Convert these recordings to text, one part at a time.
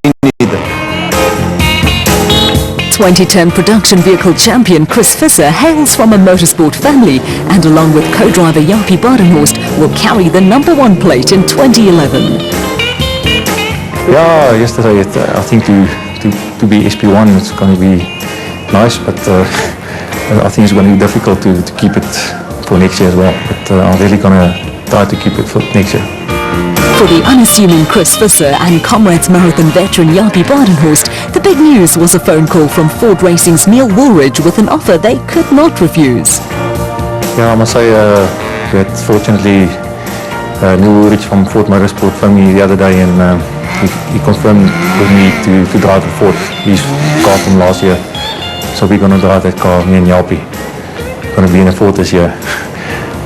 neither. 2010 production vehicle champion Chris Visser hails from a motorsport family and along with co-driver Jaapie Badenhorst will carry the #1 plate in 2011. Yeah, yesterday I think to be SP1 it's going to be nice, but I think it's going to be difficult to keep it for next year as well. But I'm really going to try to keep it for next year. For the unassuming Chris Visser and Comrades Marathon veteran Jaapie Badenhorst, the big news was a phone call from Ford Racing's Neil Woolridge with an offer they could not refuse. Yeah, I must say that fortunately Neil Woolridge from Ford Motorsport phoned me the other day and he confirmed with me to drive a Ford, his car from last year. So we're going to drive that car, me and Jaapie. Going to be in a Ford this year.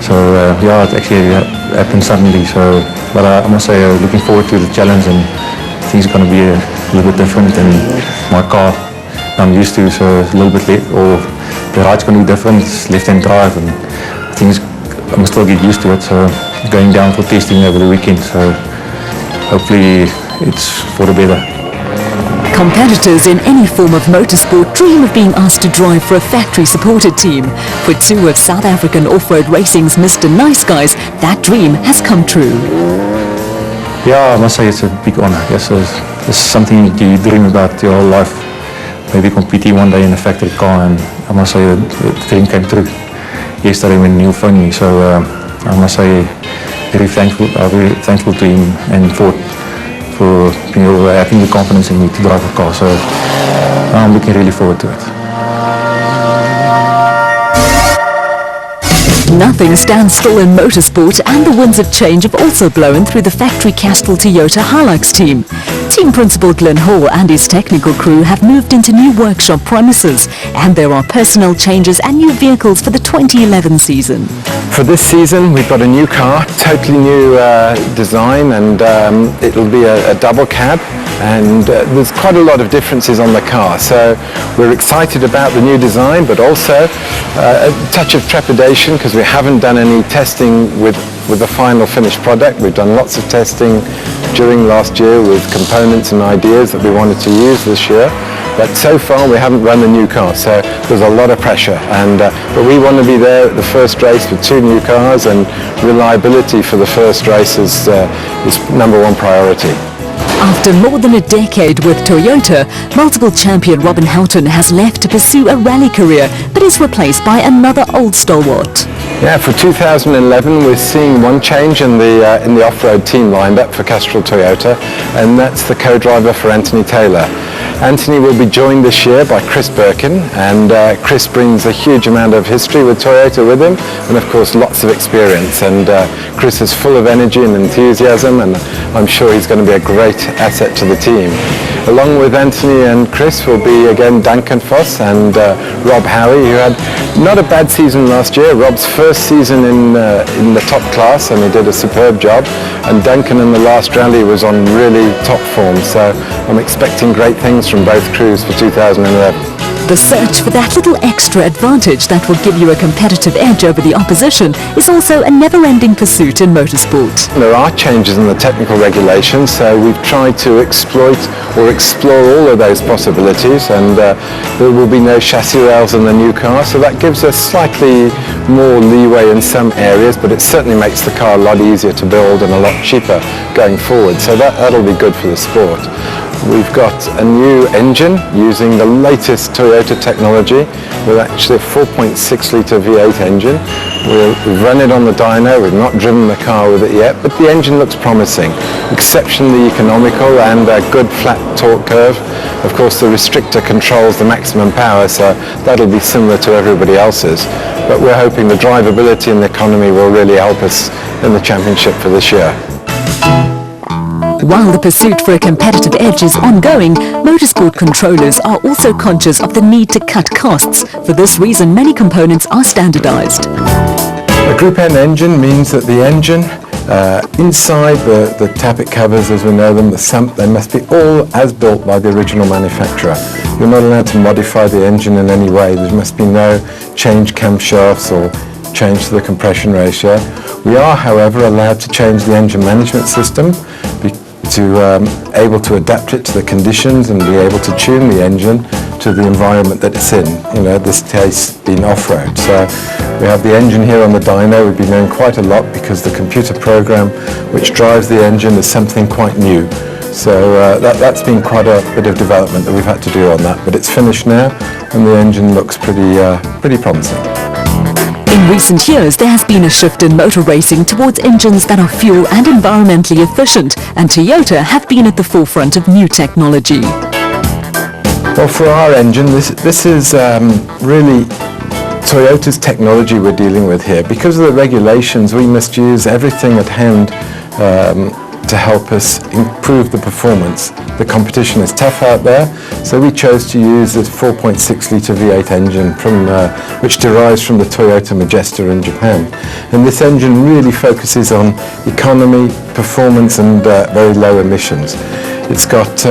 So yeah, it actually happened suddenly. So, but I must say, looking forward to the challenge, and things are going to be a little bit different than my car I'm used to. So it's a little bit late, or the ride's going to be different. It's left-hand drive, and I think I must still get used to it. So going down for testing over the weekend. So hopefully it's for the better. Competitors in any form of motorsport dream of being asked to drive for a factory-supported team. For two of South African off-road racing's Mr. Nice Guys, that dream has come true. Yeah, I must say it's a big honor. Yes, it's something you dream about your whole life. Maybe competing one day in a factory car, and I must say the dream came true yesterday when Neil phoned me. So I must say very thankful to him and Ford for having the confidence in me to drive a car. So I'm looking really forward to it. Nothing stands still in motorsport, and the winds of change have also blown through the factory Castrol Toyota Hilux team. Team principal Glenn Hall and his technical crew have moved into new workshop premises, and there are personnel changes and new vehicles for the 2011 season. For this season, we've got a new car, totally new design, and it'll be a double cab. And there's quite a lot of differences on the car, so we're excited about the new design, but also a touch of trepidation because we haven't done any testing with the final finished product. We've done lots of testing during last year with components and ideas that we wanted to use this year, but so far we haven't run the new car, so there's a lot of pressure. And but we want to be there at the first race with two new cars, and reliability for the first race is #1 priority. After more than a decade with Toyota, multiple champion Robin Houghton has left to pursue a rally career, but is replaced by another old stalwart. Yeah, for 2011 we're seeing one change in the off-road team lined up for Castrol Toyota, and that's the co-driver for Anthony Taylor. Anthony will be joined this year by Chris Birkin, and Chris brings a huge amount of history with Toyota with him, and of course lots of experience, and Chris is full of energy and enthusiasm, and I'm sure he's going to be a great asset to the team. Along with Anthony and Chris will be again Duncan Foss and Rob Howie, who had not a bad season last year. Rob's first season in the top class, and he did a superb job, and Duncan in the last rally was on really top form, so I'm expecting great things from both crews for 2011. The search for that little extra advantage that will give you a competitive edge over the opposition is also a never-ending pursuit in motorsport. There are changes in the technical regulations, so we've tried to exploit or explore all of those possibilities, and there will be no chassis rails in the new car, so that gives us slightly more leeway in some areas, but it certainly makes the car a lot easier to build and a lot cheaper going forward, so that'll be good for the sport. We've got a new engine using the latest Toyota technology with actually a 4.6 litre V8 engine. We've run it on the dyno, we've not driven the car with it yet, but the engine looks promising, exceptionally economical and a good flat torque curve. Of course the restrictor controls the maximum power, so that'll be similar to everybody else's, but we're hoping the drivability and the economy will really help us in the championship for this year. While the pursuit for a competitive edge is ongoing, motorsport controllers are also conscious of the need to cut costs. For this reason, many components are standardized. A Group N engine means that the engine inside the tappet covers, as we know them, the sump, they must be all as built by the original manufacturer. You're not allowed to modify the engine in any way. There must be no change camshafts or change to the compression ratio. We are, however, allowed to change the engine management system able to adapt it to the conditions and be able to tune the engine to the environment that it's in. You know, this case being off-road. So we have the engine here on the dyno. We've been doing quite a lot because the computer program which drives the engine is something quite new. So that's been quite a bit of development that we've had to do on that. But it's finished now, and the engine looks pretty promising. In recent years, there has been a shift in motor racing towards engines that are fuel and environmentally efficient, and Toyota have been at the forefront of new technology. Well, for our engine, this is really Toyota's technology we're dealing with here. Because of the regulations, we must use everything at hand to help us improve the performance. The competition is tough out there, so we chose to use this 4.6 litre V8 engine which derives from the Toyota Majesta in Japan. And this engine really focuses on economy, performance and very low emissions. It's got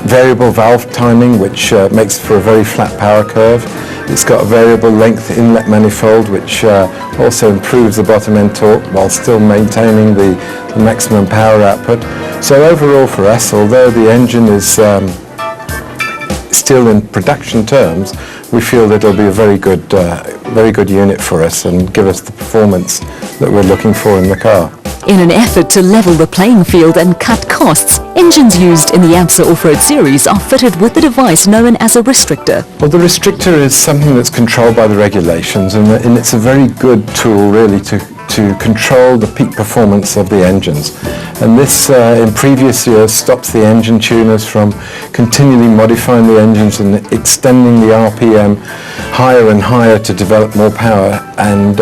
variable valve timing, which makes for a very flat power curve. It's got a variable length inlet manifold, which also improves the bottom end torque while still maintaining the maximum power output. So overall for us, although the engine is still in production terms, we feel that it'll be a very good unit for us and give us the performance that we're looking for in the car. In an effort to level the playing field and cut costs, engines used in the AMSA Off-Road series are fitted with the device known as a restrictor. Well, the restrictor is something that's controlled by the regulations, and it's a very good tool really to control the peak performance of the engines. And this in previous years stops the engine tuners from continually modifying the engines and extending the RPM higher and higher to develop more power, and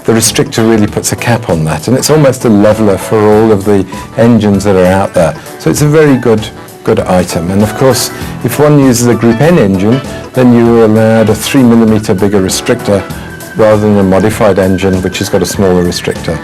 the restrictor really puts a cap on that, and it's almost a leveler for all of the engines that are out there. So it's a very good item. And of course, if one uses a Group N engine, then you're allowed a 3mm bigger restrictor rather than a modified engine which has got a smaller restrictor.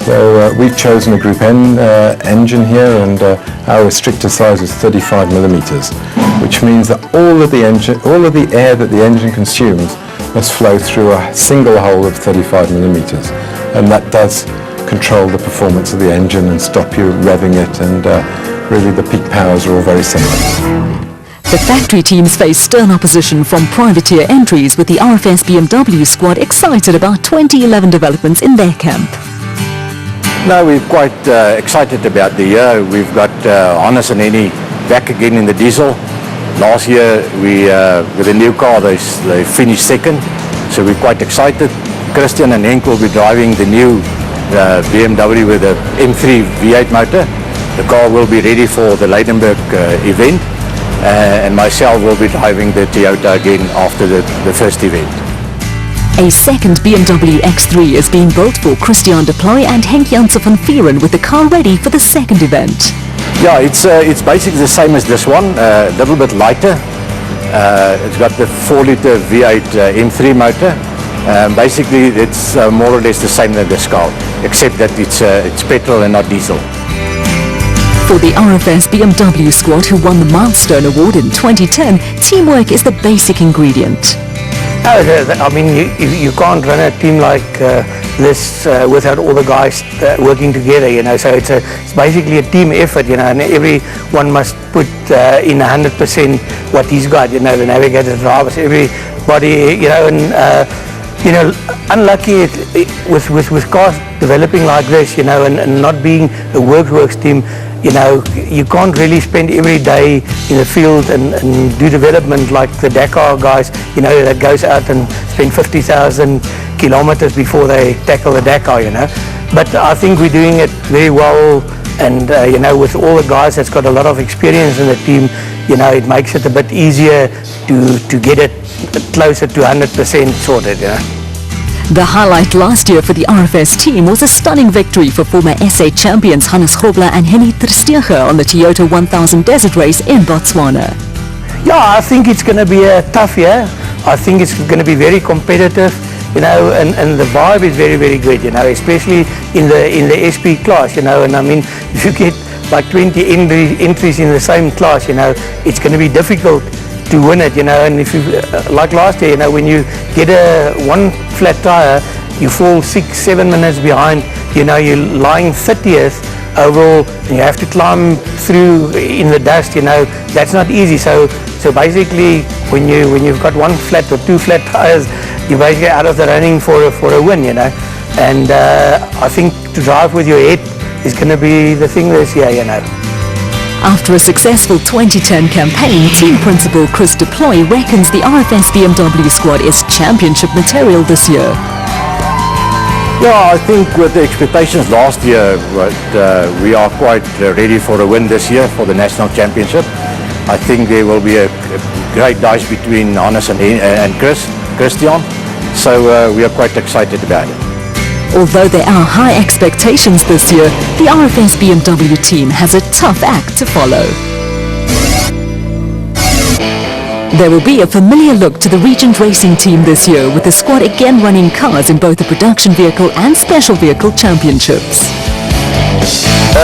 So we've chosen a Group N engine here, and our restrictor size is 35mm, which means that all of the air that the engine consumes must flow through a single hole of 35mm, and that does control the performance of the engine and stop you revving it, and really the peak powers are all very similar. The factory teams face stern opposition from privateer entries, with the RFS BMW squad excited about 2011 developments in their camp. No, we're quite excited about the year. We've got Hannes and Henny back again in the diesel. Last year, with the new car, they finished second, so we're quite excited. Christian and Henk will be driving the new BMW with a M3 V8 motor. The car will be ready for the Leidenburg event, and myself will be driving the Toyota again after the first event. A second BMW X3 is being built for Christian Deploy and Henk Janssen van Vieren, with the car ready for the second event. Yeah, it's basically the same as this one, a little bit lighter. It's got the 4-litre V8 M3 motor. Basically, it's more or less the same as this car, except that it's petrol and not diesel. For the RFS BMW squad, who won the Milestone Award in 2010, teamwork is the basic ingredient. I mean, you can't run a team like this without all the guys working together, you know. So it's basically a team effort, you know, and everyone must put in 100% what he's got, you know, the navigator, drivers, everybody, you know, and you know, unlucky with cars developing like this, you know, and not being a works team. You know, you can't really spend every day in the field and do development like the Dakar guys, you know, that goes out and spend 50,000 kilometers before they tackle the Dakar, you know. But I think we're doing it very well, and you know, with all the guys that's got a lot of experience in the team, you know, it makes it a bit easier to get it closer to 100% sorted, you know. The highlight last year for the RFS team was a stunning victory for former SA champions Hannes Grobler and Henny Tersteger on the Toyota 1000 Desert Race in Botswana. Yeah, I think it's going to be a tough year. I think it's going to be very competitive, you know, and the vibe is very, very good, you know, especially in the SP class, you know. And I mean, if you get like 20 entries in the same class, you know, it's going to be difficult to win it, you know. And if you, like last year, you know, when you get one flat tire, you fall 6-7 minutes behind, you know, you're lying 30th oval, and you have to climb through in the dust, you know, that's not easy. So basically, when you've got one flat or two flat tires, you're basically out of the running for a win, you know. And I think to drive with your head is going to be the thing this year, you know. After a successful 2010 campaign, team principal Chris Deploy reckons the RFS BMW squad is championship material this year. Yeah, I think with the expectations last year, we are quite ready for a win this year for the national championship. I think there will be a great dice between Hannes and Christian, so we are quite excited about it. Although there are high expectations this year, the RFS BMW team has a tough act to follow. There will be a familiar look to the Regent Racing team this year, with the squad again running cars in both the production vehicle and special vehicle championships.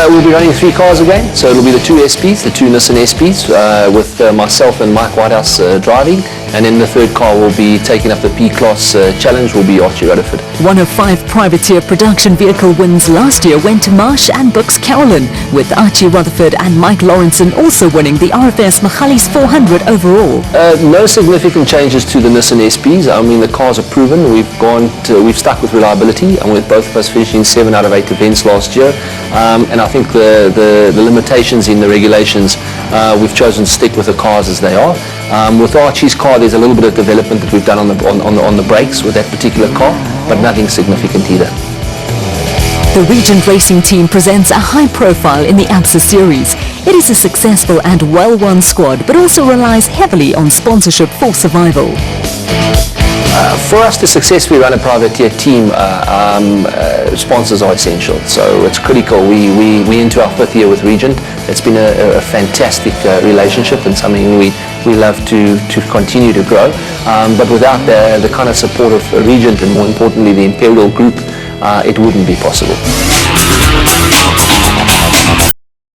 We'll be running 3 cars again, so it'll be the 2 SPs, the 2 Nissan SPs, with myself and Mike Whitehouse driving, and then the 3rd car will be taking up the P-Class challenge, will be Archie Rutherford. One of 5 privateer production vehicle wins last year went to Marsh and Books Carolyn, with Archie Rutherford and Mike Lawrenson also winning the RFS Machalis 400 overall. No significant changes to the Nissan SPs. I mean, the cars are proven. We've stuck with reliability, and with both of us finishing 7 out of 8 events last year. And I think the limitations in the regulations, we've chosen to stick with the cars as they are. With Archie's car, there's a little bit of development that we've done on the brakes with that particular car, but nothing significant either. The Regent Racing team presents a high profile in the ABSA series. It is a successful and well-run squad, but also relies heavily on sponsorship for survival. For us to successfully run a privateer team, sponsors are essential. So it's critical. We're into our 5th year with Regent. It's been a fantastic relationship and something we love to continue to grow. But without the kind of support of Regent and more importantly the Imperial Group, it wouldn't be possible.